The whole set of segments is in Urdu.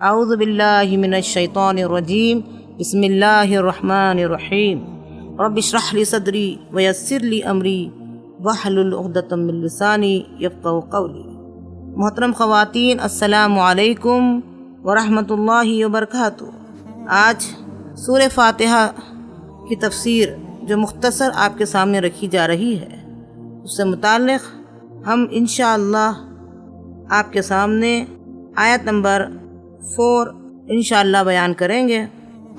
اعوذ باللہ من الشیطان الرجیم بسم اللہ الرحمن الرحیم رب اشرح لی صدری ویسر لی امری واحلل عقدۃ من لسانی یفقہوا قولی۔ محترم خواتین، السلام علیکم ورحمۃ اللہ وبرکاتہ۔ آج سورہ فاتحہ کی تفسیر جو مختصر آپ کے سامنے رکھی جا رہی ہے، اس سے متعلق ہم انشاءاللہ آپ کے سامنے آیت نمبر 4 انشاءاللہ بیان کریں گے،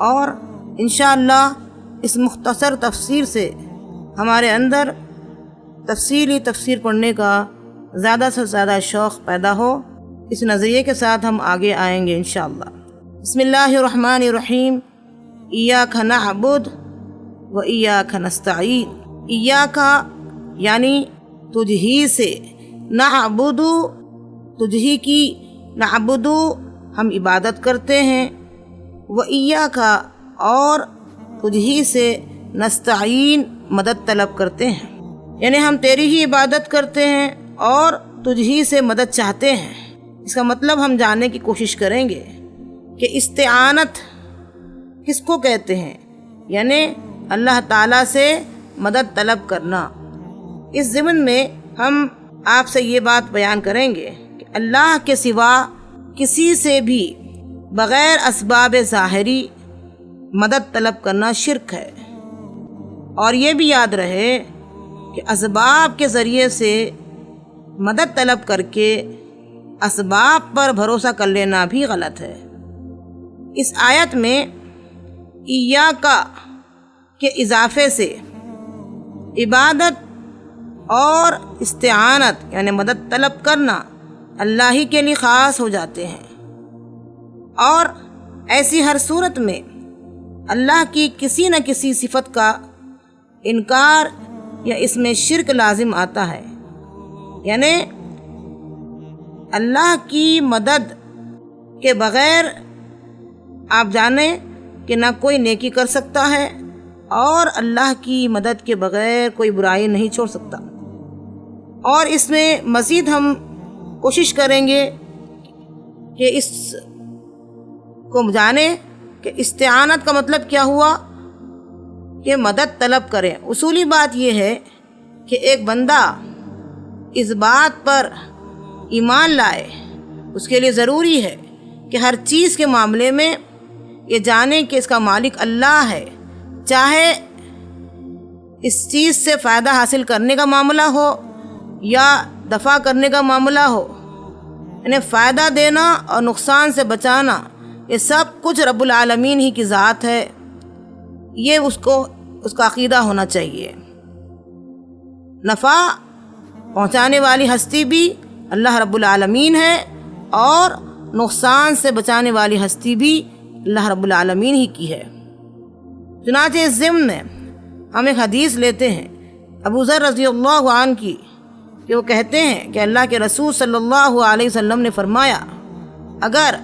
اور انشاءاللہ اس مختصر تفسیر سے ہمارے اندر تفصیلی تفسیر پڑھنے کا زیادہ سے زیادہ شوق پیدا ہو، اس نظریے کے ساتھ ہم آگے آئیں گے انشاءاللہ۔ بسم اللہ الرحمن الرحیم۔ ایاک نعبد و ایاک نستعین۔ ایاک یعنی تجھ ہی سے، نعبد تجھ ہی کی، نعبد ہم عبادت کرتے ہیں، و ایاک اور تجھ ہی سے، نستعین مدد طلب کرتے ہیں، یعنی ہم تیری ہی عبادت کرتے ہیں اور تجھ ہی سے مدد چاہتے ہیں۔ اس کا مطلب ہم جاننے کی کوشش کریں گے کہ استعانت کس کو کہتے ہیں، یعنی اللہ تعالیٰ سے مدد طلب کرنا۔ اس ضمن میں ہم آپ سے یہ بات بیان کریں گے کہ اللہ کے سوا کسی سے بھی بغیر اسباب ظاہری مدد طلب کرنا شرک ہے، اور یہ بھی یاد رہے کہ اسباب کے ذریعے سے مدد طلب کر کے اسباب پر بھروسہ کر لینا بھی غلط ہے۔ اس آیت میں ایاک کے اضافے سے عبادت اور استعانت یعنی مدد طلب کرنا اللہ ہی کے لیے خاص ہو جاتے ہیں، اور ایسی ہر صورت میں اللہ کی کسی نہ کسی صفت کا انکار یا اس میں شرک لازم آتا ہے، یعنی اللہ کی مدد کے بغیر آپ جانیں کہ نہ کوئی نیکی کر سکتا ہے، اور اللہ کی مدد کے بغیر کوئی برائی نہیں چھوڑ سکتا۔ اور اس میں مزید ہم کوشش کریں گے کہ اس کو جانیں کہ استعانت کا مطلب کیا ہوا، کہ مدد طلب کریں۔ اصولی بات یہ ہے کہ ایک بندہ اس بات پر ایمان لائے، اس کے لیے ضروری ہے کہ ہر چیز کے معاملے میں یہ جانے کہ اس کا مالک اللہ ہے، چاہے اس چیز سے فائدہ حاصل کرنے کا معاملہ ہو یا دفع کرنے کا معاملہ ہو، یعنی فائدہ دینا اور نقصان سے بچانا، یہ سب کچھ رب العالمین ہی کی ذات ہے، یہ اس کا عقیدہ ہونا چاہیے۔ نفع پہنچانے والی ہستی بھی اللہ رب العالمین ہے، اور نقصان سے بچانے والی ہستی بھی اللہ رب العالمین ہی کی ہے۔ چنانچہ اس ضمن میں ہم ایک حدیث لیتے ہیں ابو ذر رضی اللہ عنہ کی، کہ وہ کہتے ہیں کہ اللہ کے رسول صلی اللہ علیہ وسلم نے فرمایا، اگر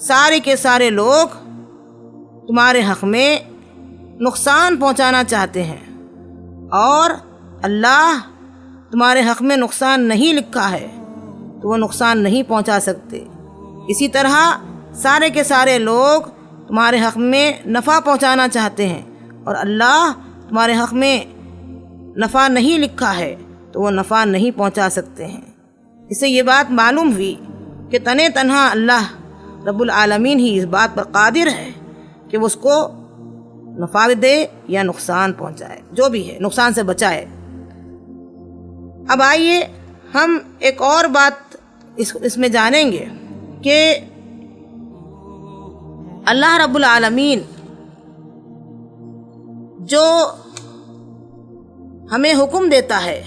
سارے کے سارے لوگ تمہارے حق میں نقصان پہنچانا چاہتے ہیں اور اللہ تمہارے حق میں نقصان نہیں لکھا ہے تو وہ نقصان نہیں پہنچا سکتے، اسی طرح سارے کے سارے لوگ تمہارے حق میں نفع پہنچانا چاہتے ہیں اور اللہ تمہارے حق میں نفع نہیں لکھا ہے تو وہ نفع نہیں پہنچا سکتے ہیں۔ اس سے یہ بات معلوم ہوئی کہ تنہا اللہ رب العالمین ہی اس بات پر قادر ہے کہ وہ اس کو نفع دے یا نقصان پہنچائے، جو بھی ہے نقصان سے بچائے۔ اب آئیے ہم ایک اور بات اس میں جانیں گے کہ اللہ رب العالمین جو ہمیں حکم دیتا ہے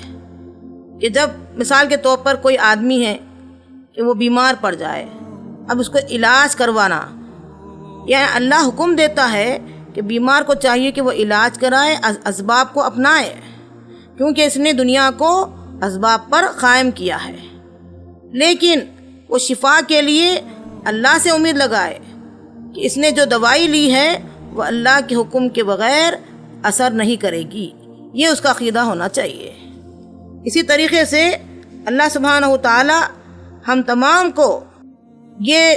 کہ جب مثال کے طور پر کوئی آدمی ہے کہ وہ بیمار پڑ جائے، اب اس کو علاج کروانا، یعنی اللہ حکم دیتا ہے کہ بیمار کو چاہیے کہ وہ علاج کرائے، اسباب کو اپنائے، کیونکہ اس نے دنیا کو اسباب پر قائم کیا ہے، لیکن وہ شفا کے لیے اللہ سے امید لگائے کہ اس نے جو دوائی لی ہے وہ اللہ کے حکم کے بغیر اثر نہیں کرے گی، یہ اس کا عقیدہ ہونا چاہیے۔ اسی طریقے سے اللہ سبحانہ و تعالی ہم تمام کو یہ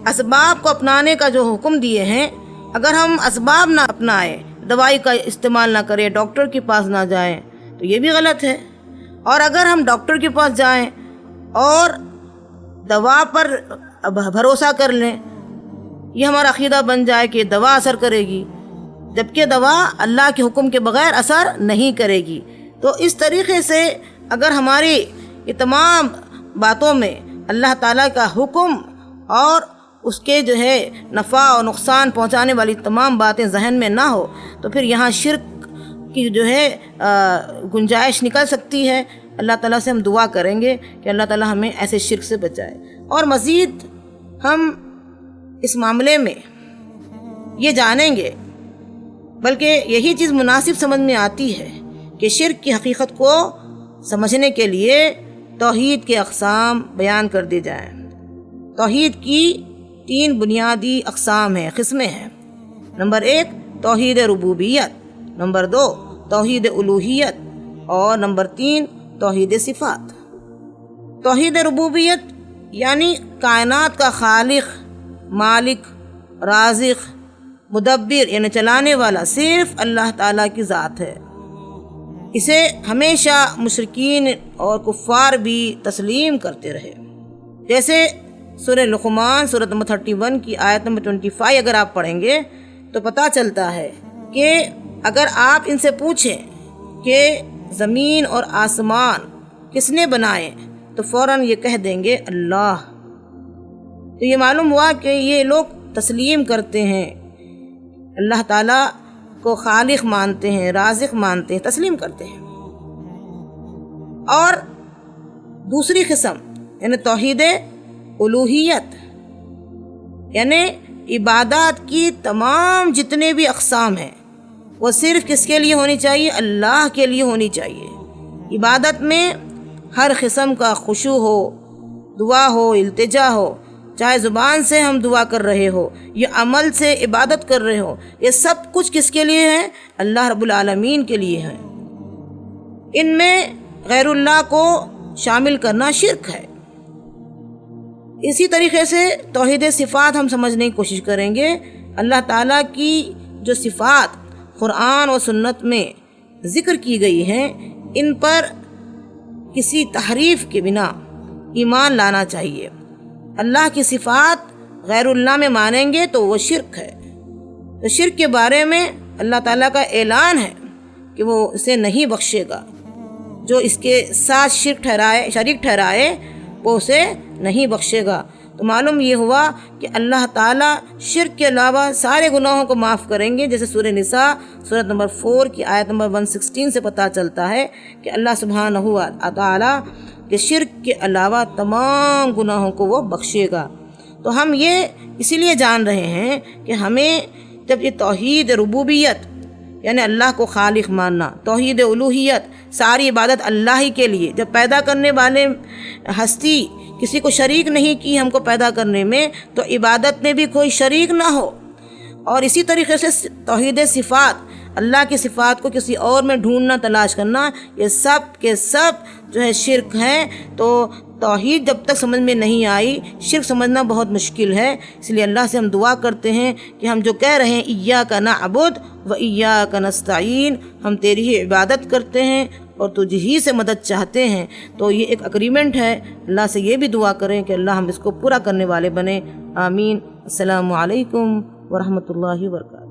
اسباب کو اپنانے کا جو حکم دیے ہیں، اگر ہم اسباب نہ اپنائیں، دوائی کا استعمال نہ کریں، ڈاکٹر کے پاس نہ جائیں، تو یہ بھی غلط ہے۔ اور اگر ہم ڈاکٹر کے پاس جائیں اور دوا پر بھروسہ کر لیں، یہ ہمارا عقیدہ بن جائے کہ دوا اثر کرے گی، جبکہ دوا اللہ کے حکم کے بغیر اثر نہیں کرے گی، تو اس طریقے سے اگر ہماری یہ تمام باتوں میں اللہ تعالیٰ کا حکم اور اس کے جو ہے نفع اور نقصان پہنچانے والی تمام باتیں ذہن میں نہ ہو، تو پھر یہاں شرک کی جو ہے گنجائش نکل سکتی ہے۔ اللہ تعالیٰ سے ہم دعا کریں گے کہ اللہ تعالیٰ ہمیں ایسے شرک سے بچائے۔ اور مزید ہم اس معاملے میں یہ جانیں گے، بلکہ یہی چیز مناسب سمجھ میں آتی ہے کہ شرک کی حقیقت کو سمجھنے کے لیے توحید کے اقسام بیان کر دی جائیں۔ توحید کی 3 بنیادی اقسام ہیں، قسمیں ہیں۔ نمبر 1 توحید ربوبیت، نمبر 2 توحید الوہیت، اور نمبر 3 توحید صفات۔ توحید ربوبیت یعنی کائنات کا خالق، مالک، رازق، مدبر یعنی چلانے والا صرف اللہ تعالیٰ کی ذات ہے۔ اسے ہمیشہ مشرکین اور کفار بھی تسلیم کرتے رہے۔ جیسے سورہ لقمان سورۃ نمبر 31 کی آیت نمبر 25 اگر آپ پڑھیں گے تو پتہ چلتا ہے کہ اگر آپ ان سے پوچھیں کہ زمین اور آسمان کس نے بنائے تو فوراً یہ کہہ دیں گے اللہ۔ تو یہ معلوم ہوا کہ یہ لوگ تسلیم کرتے ہیں، اللہ تعالیٰ کو خالق مانتے ہیں، رازق مانتے ہیں، تسلیم کرتے ہیں۔ اور دوسری قسم یعنی توحید الوہیت، یعنی عبادات کی تمام جتنے بھی اقسام ہیں وہ صرف کس کے لیے ہونی چاہیے؟ اللہ کے لیے ہونی چاہیے۔ عبادت میں ہر قسم کا خشوع ہو، دعا ہو، التجا ہو، چاہے زبان سے ہم دعا کر رہے ہو یا عمل سے عبادت کر رہے ہو، یہ سب کچھ کس کے لیے ہے؟ اللہ رب العالمین کے لیے ہے۔ ان میں غیر اللہ کو شامل کرنا شرک ہے۔ اسی طریقے سے توحید صفات ہم سمجھنے کی کوشش کریں گے۔ اللہ تعالیٰ کی جو صفات قرآن و سنت میں ذکر کی گئی ہیں، ان پر کسی تحریف کے بنا ایمان لانا چاہیے۔ اللہ کی صفات غیر اللہ میں مانیں گے تو وہ شرک ہے۔ تو شرک کے بارے میں اللہ تعالیٰ کا اعلان ہے کہ وہ اسے نہیں بخشے گا۔ جو اس کے ساتھ شریک ٹھہرائے وہ اسے نہیں بخشے گا۔ تو معلوم یہ ہوا کہ اللہ تعالیٰ شرک کے علاوہ سارے گناہوں کو معاف کریں گے، جیسے سورہ نساء سورۃ نمبر 4 کی آیت نمبر 116 سے پتہ چلتا ہے کہ اللہ سبحانہ و تعالیٰ کہ شرک کے علاوہ تمام گناہوں کو وہ بخشے گا۔ تو ہم یہ اسی لیے جان رہے ہیں کہ ہمیں جب یہ توحید ربوبیت یعنی اللہ کو خالق ماننا، توحید الوہیت ساری عبادت اللہ ہی کے لیے، جب پیدا کرنے والے ہستی کسی کو شریک نہیں کی ہم کو پیدا کرنے میں، تو عبادت میں بھی کوئی شریک نہ ہو۔ اور اسی طریقے سے توحید صفات، اللہ کی صفات کو کسی اور میں ڈھونڈنا، تلاش کرنا، یہ سب کے سب جو ہے شرک ہیں۔ تو توحید جب تک سمجھ میں نہیں آئی، شرک سمجھنا بہت مشکل ہے۔ اس لیے اللہ سے ہم دعا کرتے ہیں کہ ہم جو کہہ رہے ہیں ایاک نعبد و ایاک نستعین، ہم تیری ہی عبادت کرتے ہیں اور تجھ ہی سے مدد چاہتے ہیں، تو یہ ایک اگریمنٹ ہے۔ اللہ سے یہ بھی دعا کریں کہ اللہ ہم اس کو پورا کرنے والے بنیں۔ آمین۔ السلام علیکم ورحمۃ اللہ وبرکاتہ۔